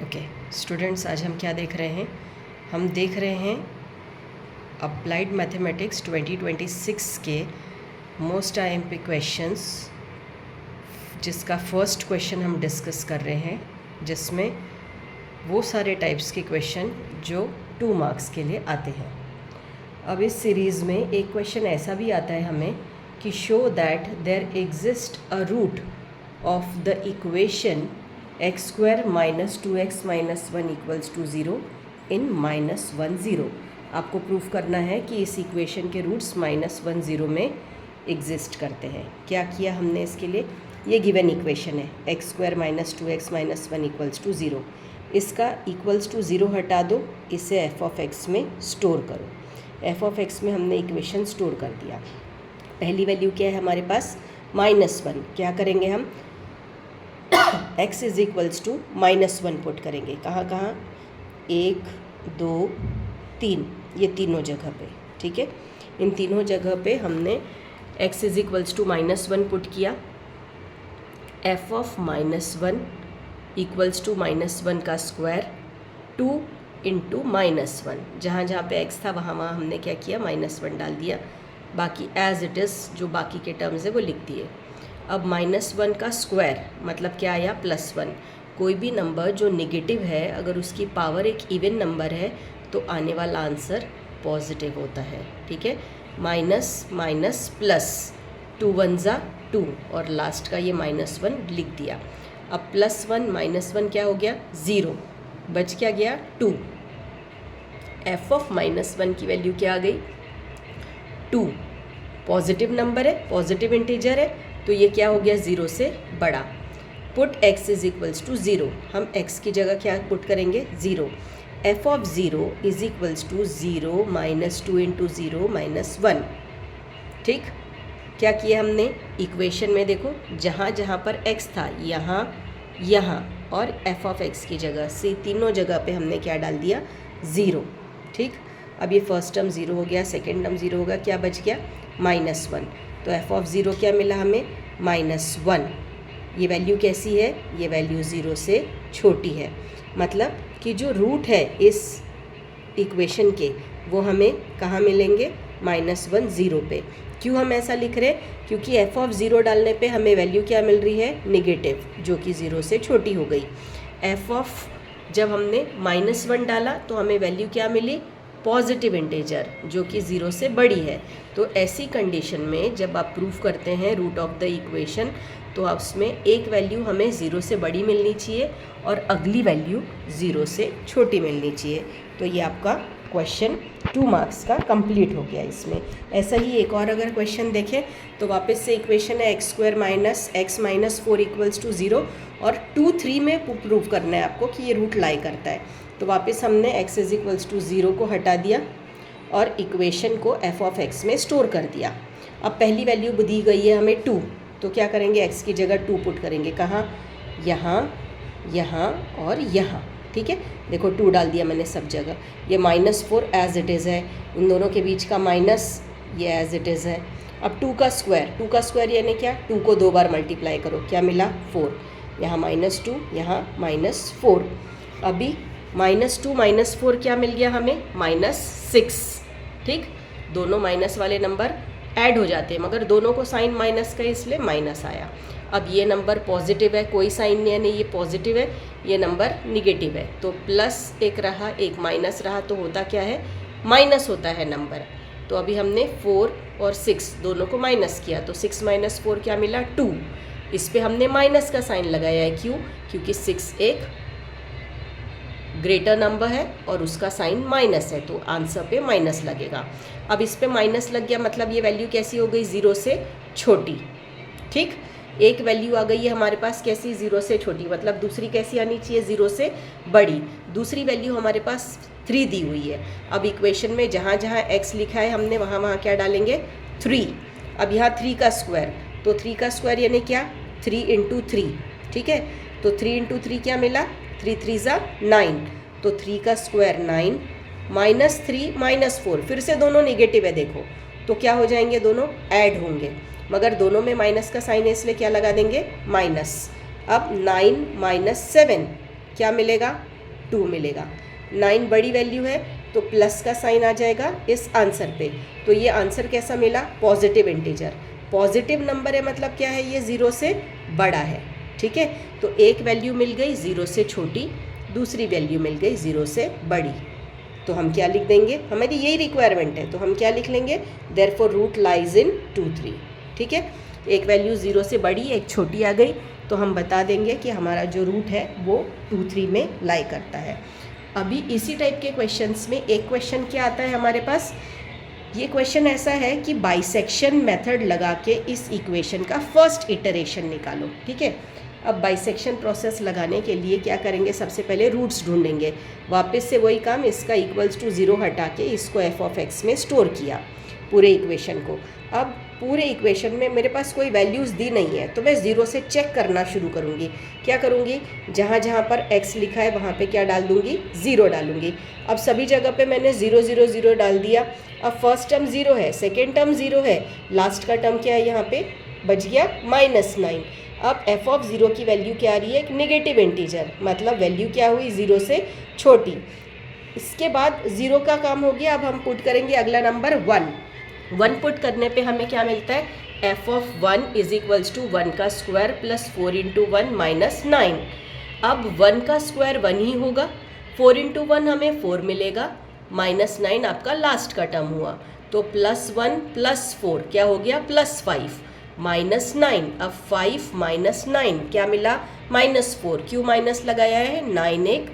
Okay students, आज हम क्या देख रहे हैं? हम देख रहे हैं अप्लाइड मैथमेटिक्स 2026 के मोस्ट IMP क्वेश्चंस, जिसका फर्स्ट क्वेश्चन हम डिस्कस कर रहे हैं, जिसमें वो सारे टाइप्स के क्वेश्चन जो 2 मार्क्स के लिए आते हैं। अब इस सीरीज़ में एक क्वेश्चन ऐसा भी आता है हमें कि show that there exist a root of the equation x² - 2x - 1 = 0 in -1 0। आपको प्रूफ करना है कि इस इक्वेशन के रूट्स -1 0 में एग्जिस्ट करते हैं। क्या किया हमने इसके लिए? ये गिवन इक्वेशन है x² - 2x - 1 = 0। इसका =0 हटा दो, इसे f(x) में स्टोर करो। f(x) में हमने इक्वेशन स्टोर कर दिया। पहली वैल्यू क्या है हमारे पास? -1। क्या करेंगे हम? x = -1 पुट करेंगे। कहाँ कहाँ? 1 2 3, ये तीनों जगह पे। ठीक है, इन तीनों जगह पे हमने x = -1 पुट किया। f of -1 = -1 का स्क्वायर 2 × -1। जहाँ जहाँ पे x था वहाँ वहाँ हमने क्या किया? -1 डाल दिया। बाकी एज इट इज़ जो बाकी के टर्म्स है वो लिख दिए। अब -1 का स्क्वायर मतलब क्या आया? +1। कोई भी नंबर जो नेगेटिव है, अगर उसकी पावर एक इवन नंबर है तो आने वाला आंसर पॉजिटिव होता है। ठीक है, माइनस माइनस प्लस, 2 1 = 2 और लास्ट का ये -1 लिख दिया। अब +1 -1 क्या हो गया? 0। बच क्या गया? 2। f of -1 की वैल्यू क्या आ गई? 2। पॉजिटिव नंबर है, पॉजिटिव इंटीजर है, तो ये क्या हो गया? 0 से बड़ा। Put x = 0। हम x की जगह क्या पुट करेंगे? 0। f of 0 = 0 - 2 × 0 - 1। ठीक, क्या किया हमने? इक्वेशन में देखो, जहाँ जहाँ पर x था यहाँ यहाँ और f of x की जगह से तीनों जगह पे हमने क्या डाल दिया? 0। ठीक, अब ये फर्स्ट टर्म 0 हो गया, सेकेंड टर्म 0 होगा, क्या बच गया? -1। तो f of 0 क्या मिला हमें? -1। ये वैल्यू कैसी है? ये वैल्यू 0 से छोटी है। मतलब कि जो रूट है इस इक्वेशन के वो हमें कहाँ मिलेंगे? -1 0 पे। क्यों हम ऐसा लिख रहे हैं? क्योंकि f of 0 डालने पे हमें वैल्यू क्या मिल रही है? नेगेटिव, जो कि 0 से छोटी हो गई। f of जब हमने -1 डाला तो हमें वैल्यू क्या मिली? पॉजिटिव इंटीजर, जो कि 0 से बड़ी है। तो ऐसी कंडीशन में जब आप प्रूफ करते हैं रूट ऑफ द इक्वेशन, तो आप उसमें एक वैल्यू हमें 0 से बड़ी मिलनी चाहिए और अगली वैल्यू 0 से छोटी मिलनी चाहिए। तो ये आपका क्वेश्चन 2 मार्क्स का कंप्लीट हो गया। इसमें ऐसा ही एक और अगर क्वेश्चन देखें तो वापस से इक्वेशन है x² - x - 4 = 0 और 2 3 में प्रूव करना है आपको कि ये रूट लाई करता है। तो वापस हमने x = 0 को हटा दिया और इक्वेशन को f of x में स्टोर कर दिया। अब पहली वैल्यू दी गई है हमें 2, तो क्या करेंगे? x की जगह 2 पुट करेंगे। कहाँ? यहाँ यहाँ और यहाँ। ठीक है, देखो 2 डाल दिया मैंने सब जगह। ये -4 एज इट इज़ है, उन दोनों के बीच का माइनस ये एज इट इज़ है। अब 2 का स्क्वायर यानी क्या? 2 को 2 बार मल्टीप्लाई करो, क्या मिला? 4। यहाँ -2, यहाँ -4। अभी -2 - 4 क्या मिल गया हमें? -6। ठीक, दोनों माइनस वाले नंबर ऐड हो जाते हैं, मगर दोनों को साइन माइनस का इसलिए माइनस आया। अब ये नंबर पॉजिटिव है, कोई साइन नहीं है, नहीं ये पॉजिटिव है, ये नंबर निगेटिव है, तो प्लस एक रहा, एक माइनस रहा, तो होता क्या है? माइनस होता है नंबर। तो अभी हमने 4 और 6 दोनों को माइनस किया, तो 6 - 4 क्या मिला? 2। इस पर हमने माइनस का साइन लगाया है। क्यों? क्योंकि 6 एक ग्रेटर नंबर है और उसका साइन माइनस है, तो आंसर पे माइनस लगेगा। अब इस पे माइनस लग गया, मतलब ये वैल्यू कैसी हो गई? 0 से छोटी। ठीक, एक वैल्यू आ गई है हमारे पास, कैसी? 0 से छोटी। मतलब दूसरी कैसी आनी चाहिए? 0 से बड़ी। दूसरी वैल्यू हमारे पास 3 दी हुई है। अब इक्वेशन में जहाँ जहाँ x लिखा है हमने वहाँ वहाँ क्या डालेंगे? 3। अब यहाँ 3 का स्क्वायर, तो 3 का स्क्वायर यानी क्या? 3 × 3। ठीक है, तो 3 × 3 क्या मिला? 3 3 = 9, तो 3 का स्क्वायर 9 -3 -4, फिर से दोनों नेगेटिव है देखो, तो क्या हो जाएंगे? दोनों ऐड होंगे, मगर दोनों में माइनस का साइन है इसलिए क्या लगा देंगे? माइनस। अब 9 - 7 क्या मिलेगा? 2 मिलेगा। 9 बड़ी वैल्यू है तो प्लस का साइन आ जाएगा इस आंसर पे। तो ये आंसर कैसा मिला? Positive integer. पॉजिटिव नंबर है मतलब क्या है? ये 0 से बड़ा है। ठीक है, तो एक वैल्यू मिल गई 0 से छोटी, दूसरी वैल्यू मिल गई 0 से बड़ी। तो हम क्या लिख देंगे? हमारी यही रिक्वायरमेंट है, तो हम क्या लिख लेंगे? Therefore root lies in 2, 3। ठीक है, एक वैल्यू 0 से बड़ी, एक छोटी आ गई, तो हम बता देंगे कि हमारा जो रूट है वो 2, 3 में लाई करता है। अभी इसी टाइप के क्वेश्चंस में एक क्वेश्चन क्या आता है हमारे पास? ये क्वेश्चन ऐसा है कि बाइसेक्शन मेथड लगा के इस इक्वेशन का फर्स्ट इटरेशन निकालो। ठीक है, अब बाइसेक्शन प्रोसेस लगाने के लिए क्या करेंगे? सबसे पहले रूट्स ढूंढेंगे। वापस से वही काम, इसका इक्वल्स टू 0 हटा के इसको f(x) में स्टोर किया पूरे इक्वेशन को। अब पूरे इक्वेशन में मेरे पास कोई वैल्यूज़ दी नहीं है, तो मैं 0 से चेक करना शुरू करूँगी। क्या करूँगी? जहाँ जहाँ पर x लिखा है वहाँ पे क्या डाल दूँगी? 0 डालूँगी। अब सभी जगह पे मैंने 0 0 0 डाल दिया। अब फर्स्ट टर्म 0 है, सेकेंड टर्म 0 है, लास्ट का टर्म क्या है? यहाँ पे बच गया -9। अब f(0) की वैल्यू क्या आ रही है? एक नेगेटिव इंटीजर, मतलब वैल्यू क्या हुई? 0 से छोटी। इसके बाद 0 का काम हो गया। अब हम पुट करेंगे अगला नंबर 1 पुट करने पे हमें क्या मिलता है? f(1) = 1 का स्क्वायर प्लस 4 × 1 -9। अब 1 का स्क्वायर 1 ही होगा, 4 × 1 हमें 4 मिलेगा, -9 आपका लास्ट का टर्म हुआ। तो +1 + 4 क्या हो गया? +5 -9। अब 5 - 9 क्या मिला? -4। क्यों माइनस लगाया है? 9 एक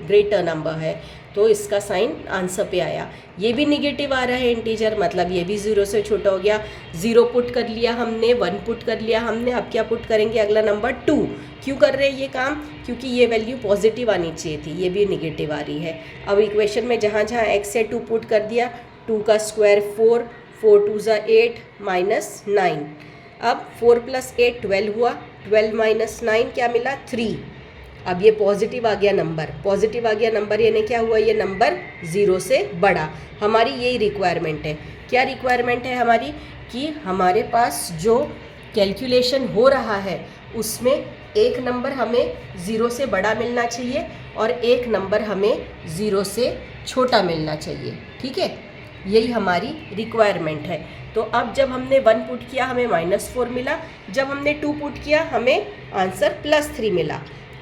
ग्रेटर नंबर है, तो इसका साइन आंसर पे आया। ये भी निगेटिव आ रहा है इंटीजर, मतलब ये भी 0 से छोटा हो गया। 0 पुट कर लिया हमने, 1 पुट कर लिया हमने। अब क्या पुट करेंगे? अगला नंबर 2। क्यों कर रहे हैं ये काम? क्योंकि ये वैल्यू पॉजिटिव आनी चाहिए थी, ये भी निगेटिव आ रही है। अब इक्वेशन में जहाँ जहाँ x से 2 पुट कर दिया, 2 का स्क्वायर 4, 4 2 = 8 -9। अब 4 + 8 12 हुआ, 12 - 9 क्या मिला? 3। अब ये पॉजिटिव आ गया नंबर, पॉजिटिव आ गया नंबर, यानी क्या हुआ? ये नंबर 0 से बड़ा। हमारी यही रिक्वायरमेंट है। क्या रिक्वायरमेंट है हमारी? कि हमारे पास जो कैलकुलेशन हो रहा है उसमें एक नंबर हमें 0 से बड़ा मिलना चाहिए और एक नंबर हमें 0 से छोटा मिलना चाहिए। ठीक है, यही हमारी रिक्वायरमेंट है। तो अब जब हमने 1 पुट किया हमें -4 मिला, जब हमने 2 पुट किया हमें आंसर +3 मिला।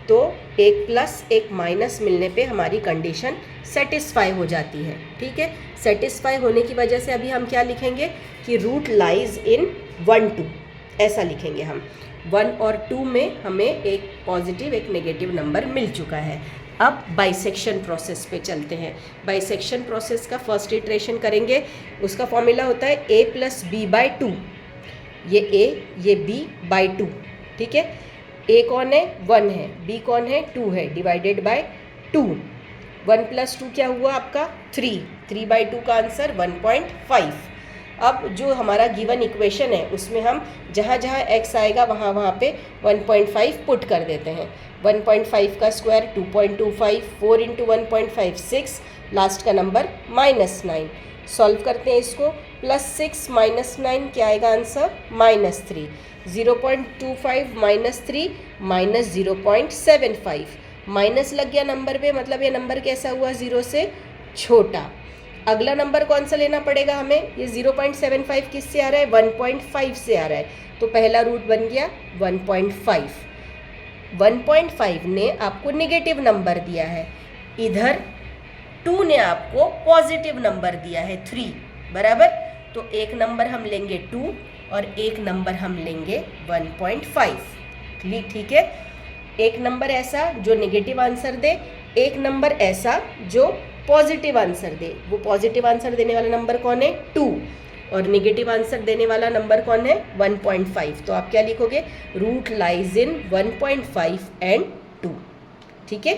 तो एक प्लस एक माइनस मिलने पे हमारी कंडीशन सेटिस्फाई हो जाती है। ठीक है, सेटिस्फाई होने की वजह से अभी हम क्या लिखेंगे कि रूट लाइज इन 1 2, ऐसा लिखेंगे हम। 1 और 2 में हमें एक पॉजिटिव एक नेगेटिव नंबर मिल चुका है। अब बाइसेक्शन प्रोसेस पे चलते हैं। बाइसेक्शन प्रोसेस का फर्स्ट इटरेशन करेंगे, उसका फॉर्मूला होता है a + b/2। ये a ये b/2। ठीक है, a कौन है? 1 है, b कौन है? 2 है, डिवाइडेड बाय 2। 1 + 2 क्या हुआ आपका? 3। 3/2 का आंसर 1.5। अब जो हमारा गिवन इक्वेशन है उसमें हम जहाँ जहाँ x आएगा वहाँ वहाँ पे 1.5 पुट कर देते हैं। 1.5 का स्क्वायर 2.25, 4 × 1.5 6, लास्ट का नंबर -9। सॉल्व करते हैं इसको, +6 - 9 क्या आएगा आंसर? -3। 0.25 - 3 -0.75, माइनस लग गया नंबर पे, मतलब ये नंबर कैसा हुआ? 0 से छोटा। अगला नंबर कौन सा लेना पड़ेगा हमें? ये 0.75 किससे आ रहा है? 1.5 से आ रहा है, तो पहला रूट बन गया 1.5। 1.5 ने आपको नेगेटिव नंबर दिया है, इधर 2 ने आपको पॉजिटिव नंबर दिया है 3, बराबर। तो एक नंबर हम लेंगे 2 और एक नंबर हम लेंगे 1.5। ठीक है, एक नंबर ऐसा जो नेगेटिव आंसर दे, एक नंबर ऐसा जो पॉजिटिव आंसर दे। वो पॉजिटिव आंसर देने वाला नंबर कौन है? 2, और नेगेटिव आंसर देने वाला नंबर कौन है? 1.5। तो आप क्या लिखोगे? Root lies in 1.5 and 2। ठीक है।